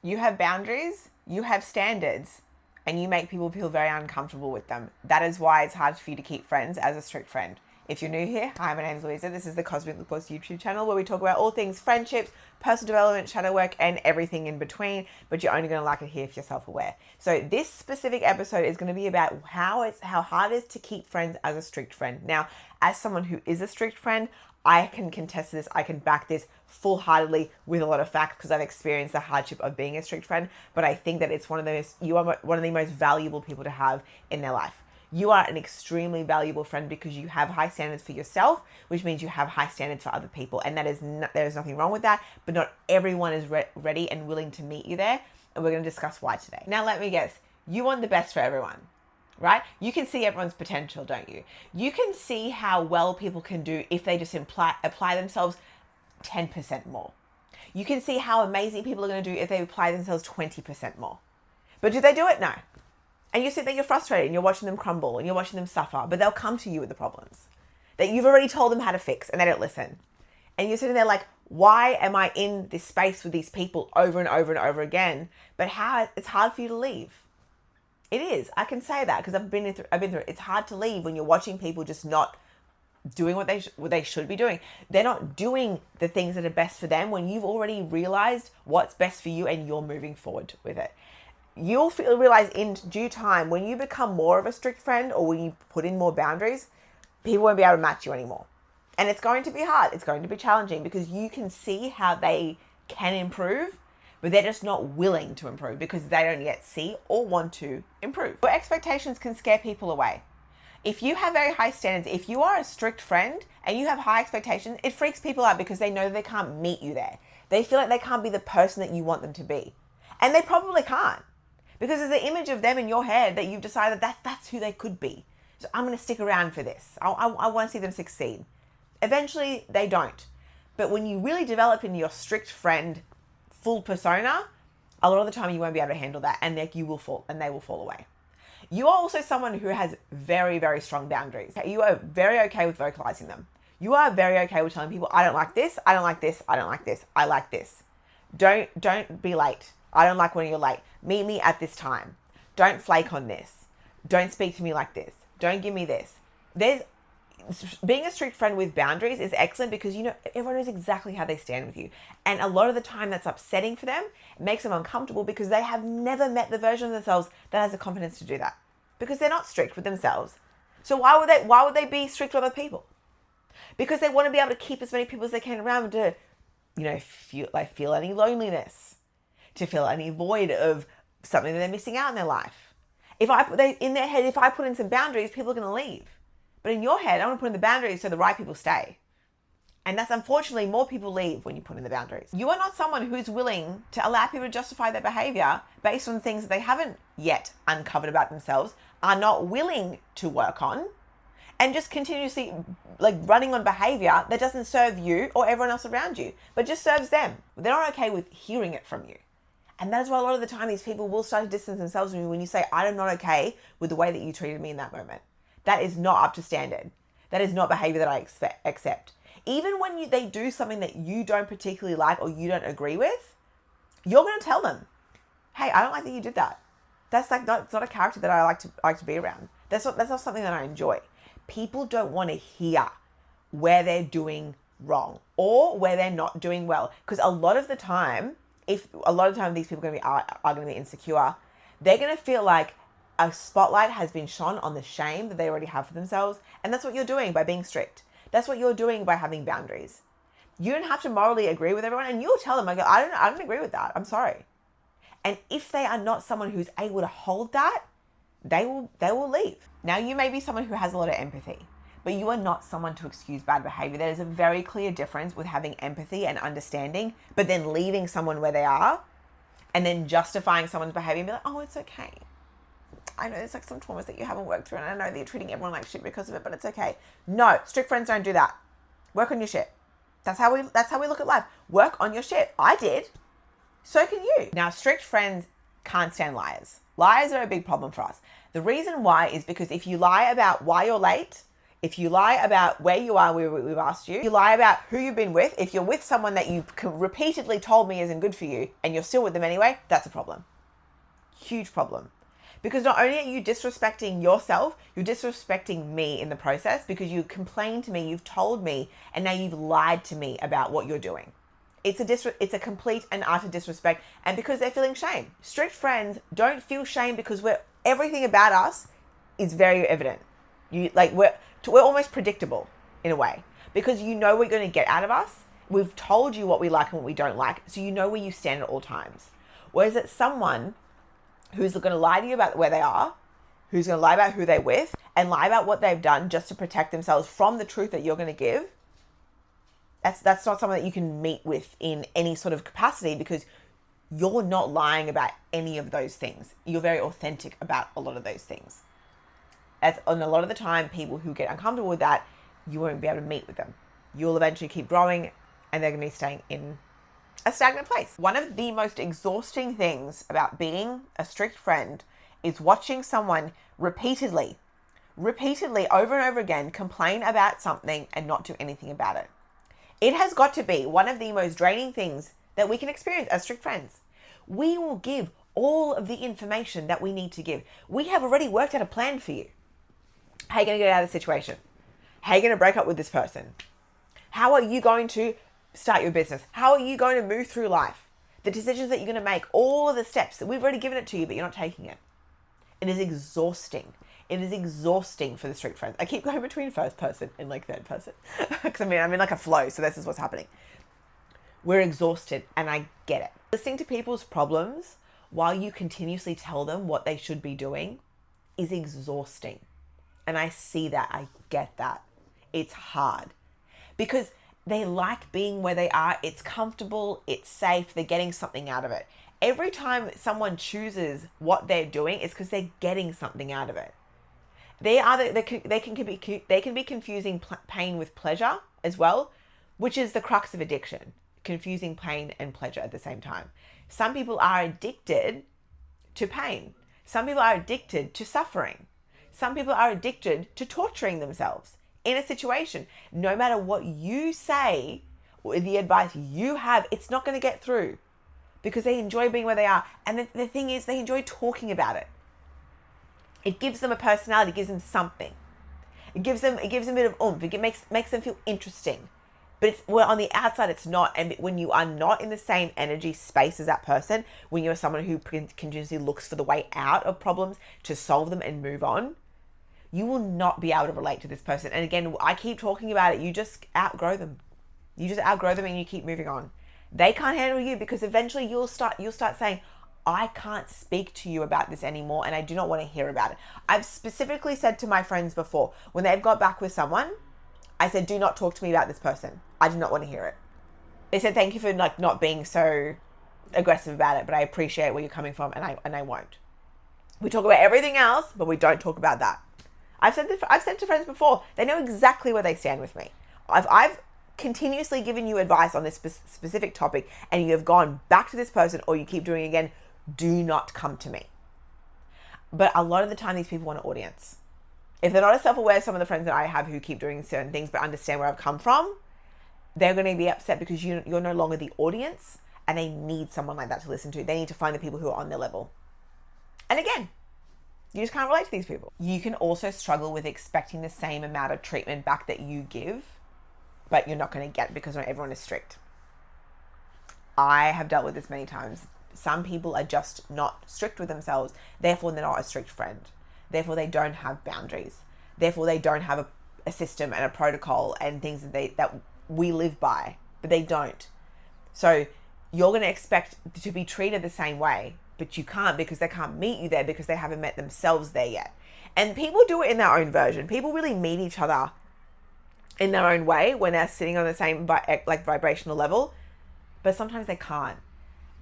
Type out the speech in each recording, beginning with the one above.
you have boundaries, you have standards, and you make people feel very uncomfortable with them. That is why it's hard for you to keep friends as a strict friend. If you're new here, hi, my name's Louisa. This is the Cosmic Lip Gloss YouTube channel where we talk about all things friendships, personal development, shadow work, and everything in between, but you're only going to like it here if you're self-aware. So this specific episode is going to be about how hard it is to keep friends as a strict friend. Now, as someone who is a strict friend, I can contest this, I can back this full-heartedly with a lot of facts because I've experienced the hardship of being a strict friend, but I think that it's you are one of the most valuable people to have in their life. You are an extremely valuable friend because you have high standards for yourself, which means you have high standards for other people. And there is nothing wrong with that, but not everyone is ready and willing to meet you there. And we're going to discuss why today. Now, let me guess, you want the best for everyone, right? You can see everyone's potential, don't you? You can see how well people can do if they just apply themselves 10% more. You can see how amazing people are going to do if they apply themselves 20% more. But do they do it? No. And you sit there, you're frustrated, and you're watching them crumble, and you're watching them suffer, but they'll come to you with the problems that you've already told them how to fix, and they don't listen. And you're sitting there like, why am I in this space with these people over and over and over again? But it's hard for you to leave. It is. I can say that because I've been through it. It's hard to leave when you're watching people just not doing what they should be doing. They're not doing the things that are best for them when you've already realized what's best for you and you're moving forward with it. You'll realize in due time when you become more of a strict friend or when you put in more boundaries, people won't be able to match you anymore. And it's going to be hard. It's going to be challenging because you can see how they can improve, but they're just not willing to improve because they don't yet see or want to improve. Your expectations can scare people away. If you have very high standards, if you are a strict friend and you have high expectations, it freaks people out because they know they can't meet you there. They feel like they can't be the person that you want them to be. And they probably can't. Because there's an image of them in your head that you've decided that's who they could be. So I'm going to stick around for this. I want to see them succeed. Eventually, they don't. But when you really develop into your strict friend full persona, a lot of the time you won't be able to handle that, and you will fall, and they will fall away. You are also someone who has very, very strong boundaries. You are very okay with vocalizing them. You are very okay with telling people, I don't like this, I don't like this, I don't like this, I like this. Don't be late. I don't like when you're late. Meet me at this time. Don't flake on this. Don't speak to me like this. Don't give me this. Being a strict friend with boundaries is excellent because everyone knows exactly how they stand with you. And a lot of the time that's upsetting for them. It makes them uncomfortable because they have never met the version of themselves that has the confidence to do that. Because they're not strict with themselves. So why would they be strict with other people? Because they want to be able to keep as many people as they can around to, feel any loneliness, to fill any void of something that they're missing out in their life. In their head, if I put in some boundaries, people are going to leave. But in your head, I want to put in the boundaries so the right people stay. And that's unfortunately more people leave when you put in the boundaries. You are not someone who's willing to allow people to justify their behavior based on things that they haven't yet uncovered about themselves, are not willing to work on, and just continuously running on behavior that doesn't serve you or everyone else around you, but just serves them. They're not okay with hearing it from you. And that is why a lot of the time these people will start to distance themselves from you when you say, I'm not okay with the way that you treated me in that moment. That is not up to standard. That is not behavior that I accept. Even when they do something that you don't particularly like or you don't agree with, you're going to tell them, hey, I don't like that you did that. It's not a character that I like to be around. That's not something that I enjoy. People don't want to hear where they're doing wrong or where they're not doing well. Because a lot of the time these people are going to be insecure, they're going to feel like a spotlight has been shone on the shame that they already have for themselves. And that's what you're doing by being strict. That's what you're doing by having boundaries. You don't have to morally agree with everyone, and you'll tell them, I don't agree with that. I'm sorry. And if they are not someone who's able to hold that, they will leave. Now, you may be someone who has a lot of empathy, but you are not someone to excuse bad behavior. There is a very clear difference with having empathy and understanding, but then leaving someone where they are and then justifying someone's behavior and be like, oh, it's okay. I know there's some traumas that you haven't worked through, and I know that you're treating everyone like shit because of it, but it's okay. No, strict friends don't do that. Work on your shit. That's how we look at life. Work on your shit. I did. So can you. Now, strict friends can't stand liars. Liars are a big problem for us. The reason why is because if you lie about why you're late, If you lie about where you are, we've asked you. You lie about who you've been with. If you're with someone that you repeatedly told me isn't good for you and you're still with them anyway, that's a problem. Huge problem. Because not only are you disrespecting yourself, you're disrespecting me in the process because you complained to me, you've told me, and now you've lied to me about what you're doing. It's a complete and utter disrespect, and because they're feeling shame. Strict friends don't feel shame because everything about us is very evident. We're almost predictable in a way because you know what you're going to get out of us. We've told you what we like and what we don't like, so you know where you stand at all times. Whereas it's someone who's going to lie to you about where they are, who's going to lie about who they're with, and lie about what they've done just to protect themselves from the truth that you're going to give. That's not someone that you can meet with in any sort of capacity because you're not lying about any of those things. You're very authentic about a lot of those things. And a lot of the time, people who get uncomfortable with that, you won't be able to meet with them. You'll eventually keep growing and they're going to be staying in a stagnant place. One of the most exhausting things about being a strict friend is watching someone repeatedly, over and over again, complain about something and not do anything about it. It has got to be one of the most draining things that we can experience as strict friends. We will give all of the information that we need to give. We have already worked out a plan for you. How are you going to get out of the situation? How are you going to break up with this person? How are you going to start your business? How are you going to move through life? The decisions that you're going to make, all of the steps that we've already given it to you, but you're not taking it. It is exhausting. It is exhausting for the strict friends. I keep going between first person and third person because I'm in like a flow. So this is what's happening. We're exhausted and I get it. Listening to people's problems while you continuously tell them what they should be doing is exhausting. And I see that. I get that. It's hard because they like being where they are. It's comfortable. It's safe. They're getting something out of it. Every time someone chooses what they're doing, it's because they're getting something out of it. They can be confusing pain with pleasure as well, which is the crux of addiction, confusing pain and pleasure at the same time. Some people are addicted to pain. Some people are addicted to suffering. Some people are addicted to torturing themselves in a situation. No matter what you say or the advice you have, it's not going to get through because they enjoy being where they are. And the thing is, they enjoy talking about it. It gives them a personality, it gives them something. It gives them a bit of oomph. It makes them feel interesting. But on the outside, it's not. And when you are not in the same energy space as that person, when you're someone who continuously looks for the way out of problems to solve them and move on, you will not be able to relate to this person. And again, I keep talking about it. You just outgrow them. You just outgrow them and you keep moving on. They can't handle you because eventually you'll start saying, I can't speak to you about this anymore and I do not want to hear about it. I've specifically said to my friends before, when they've got back with someone, I said, do not talk to me about this person. I do not want to hear it. They said, thank you for not being so aggressive about it, but I appreciate where you're coming from and I won't. We talk about everything else, but we don't talk about that. I've said to friends before, they know exactly where they stand with me. I've continuously given you advice on this specific topic and you have gone back to this person or you keep doing it again. Do not come to me. But a lot of the time, these people want an audience. If they're not as self-aware as some of the friends that I have who keep doing certain things but understand where I've come from, they're going to be upset because you're no longer the audience and they need someone like that to listen to. They need to find the people who are on their level. And again, you just can't relate to these people. You can also struggle with expecting the same amount of treatment back that you give, but you're not going to get because not everyone is strict. I have dealt with this many times. Some people are just not strict with themselves. Therefore, they're not a strict friend. Therefore, they don't have boundaries. Therefore, they don't have a system and a protocol and things that we live by, but they don't. So you're going to expect to be treated the same way, but you can't because they can't meet you there because they haven't met themselves there yet. And people do it in their own version. People really meet each other in their own way when they're sitting on the same vibrational level, but sometimes they can't.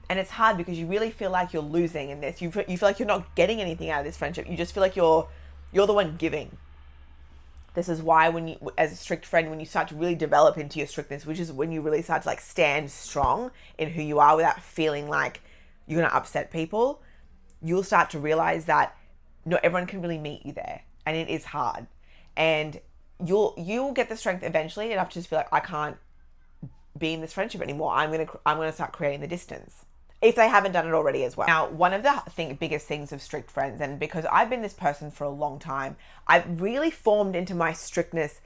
And it's hard because you really feel like you're losing in this. You feel like you're not getting anything out of this friendship. You just feel like you're the one giving. This is why when you, as a strict friend, when you start to really develop into your strictness, which is when you really start to stand strong in who you are without feeling like you're going to upset people, you'll start to realize that not everyone can really meet you there. And it is hard. And you'll get the strength eventually enough to just be like, I can't be in this friendship anymore. I'm gonna start creating the distance, if they haven't done it already as well. Now, one of the biggest things of strict friends, and because I've been this person for a long time, I've really formed into my strictness.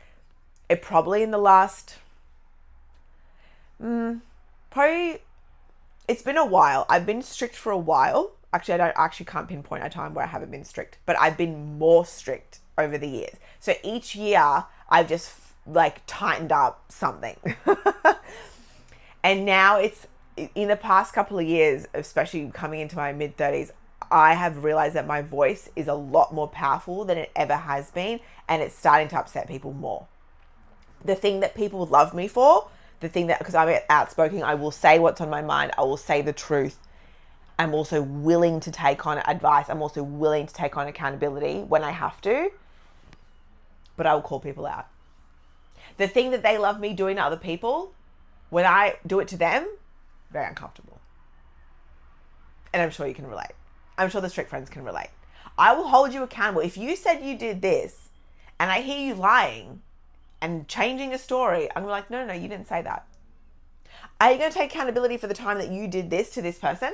It probably in the last, probably, it's been a while. I've been strict for a while. Actually, I can't pinpoint a time where I haven't been strict, but I've been more strict over the years. So each year I've just like tightened up something. And now it's, in the past couple of years, especially coming into my mid-30s, I have realized that my voice is a lot more powerful than it ever has been, and it's starting to upset people more. The thing that people love me for, the thing that, because I'm outspoken, I will say what's on my mind, I will say the truth. I'm also willing to take on advice. I'm also willing to take on accountability when I have to, but I will call people out. The thing that they love me doing to other people, when I do it to them, very uncomfortable. And I'm sure you can relate. I'm sure the strict friends can relate. I will hold you accountable. If you said you did this and I hear you lying and changing a story, I'm like, no, you didn't say that. Are you going to take accountability for the time that you did this to this person?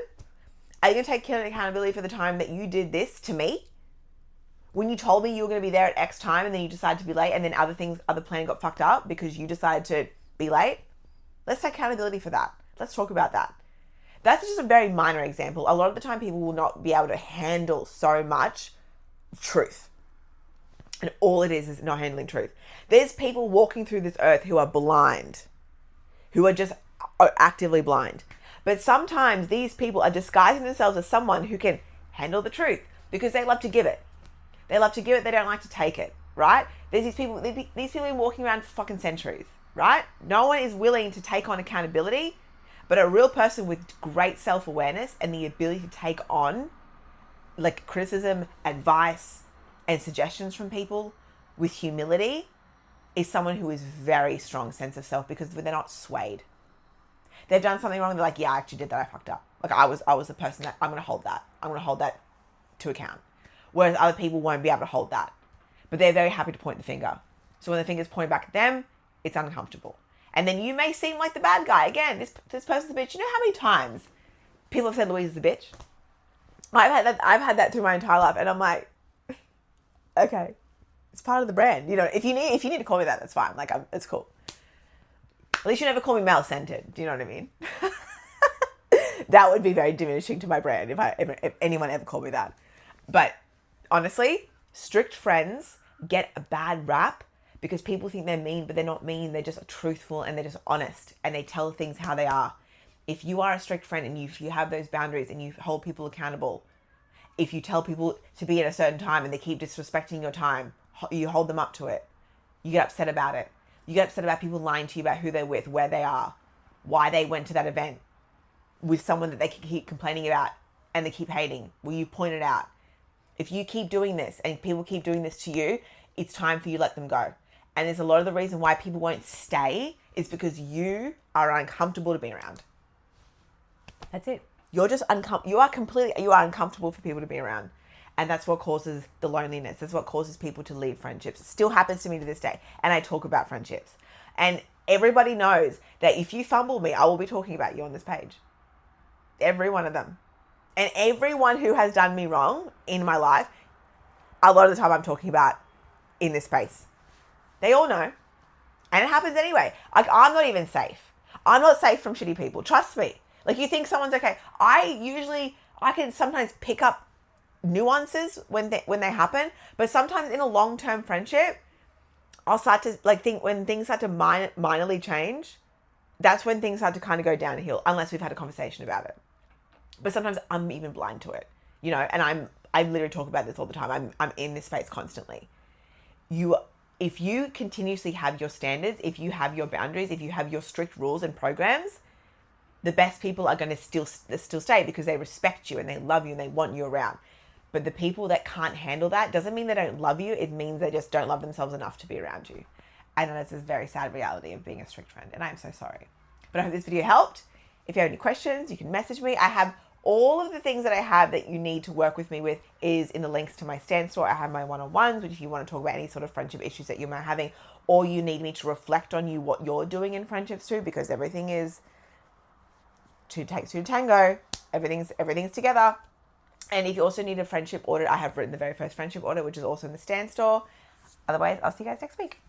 Are you going to take accountability for the time that you did this to me? When you told me you were going to be there at X time and then you decided to be late, and then other plan got fucked up because you decided to be late? Let's take accountability for that. Let's talk about that. That's just a very minor example. A lot of the time people will not be able to handle so much truth. And all it is not handling truth. There's people walking through this earth who are blind, who are just actively blind. But sometimes these people are disguising themselves as someone who can handle the truth because they love to give it. They love to give it. They don't like to take it, right? There's these people have been walking around for fucking centuries, right? No one is willing to take on accountability, but a real person with great self-awareness and the ability to take on like criticism, advice, and suggestions from people with humility is someone who is very strong sense of self, because they're not swayed. They've done something wrong. They're like, yeah, I actually did that. I fucked up. Like I was the person that I'm going to hold that. I'm going to hold that to account. Whereas other people won't be able to hold that, but they're very happy to point the finger. So when the finger's pointed back at them, it's uncomfortable. And then you may seem like the bad guy. Again, this person's a bitch. You know how many times people have said Louise is a bitch? I've had that through my entire life, and I'm like, okay, it's part of the brand. You know, if you need to call me that, that's fine. Like, it's cool. At least you never call me male-centered. Do you know what I mean? That would be very diminishing to my brand if anyone ever called me that. But honestly, strict friends get a bad rap because people think they're mean, but they're not mean. They're just truthful and they're just honest and they tell things how they are. If you are a strict friend and you have those boundaries and you hold people accountable, if you tell people to be at a certain time and they keep disrespecting your time, you hold them up to it. You get upset about it. You get upset about people lying to you about who they're with, where they are, why they went to that event with someone that they keep complaining about and they keep hating. Well, you point it out. If you keep doing this and people keep doing this to you, it's time for you to let them go. And there's a lot of the reason why people won't stay is because you are uncomfortable to be around. That's it. You're just you are uncomfortable for people to be around. And that's what causes the loneliness. That's what causes people to leave friendships. It still happens to me to this day. And I talk about friendships. And everybody knows that if you fumble me, I will be talking about you on this page. Every one of them. And everyone who has done me wrong in my life, a lot of the time I'm talking about in this space. They all know. And it happens anyway. Like, I'm not even safe. I'm not safe from shitty people. Trust me. Like, you think someone's okay. I can sometimes pick up nuances when they happen, but sometimes in a long-term friendship, I'll start to think when things start to minorly change, that's when things start to kind of go downhill, unless we've had a conversation about it. But sometimes I'm even blind to it, and I literally talk about this all the time. I'm in this space constantly. If you continuously have your standards, if you have your boundaries, if you have your strict rules and programs, the best people are going to still stay because they respect you and they love you and they want you around. But the people that can't handle that doesn't mean they don't love you. It means they just don't love themselves enough to be around you. And that's a very sad reality of being a strict friend. And I'm so sorry. But I hope this video helped. If you have any questions, you can message me. I have All of the things that I have that you need to work with me with is in the links to my Stand store. I have my one-on-ones, which if you want to talk about any sort of friendship issues that you might be having, or you need me to reflect on you what you're doing in friendships too, because everything is two takes two to tango. Everything's together. And if you also need a friendship audit, I have written the very first friendship audit, which is also in the Stand store. Otherwise, I'll see you guys next week.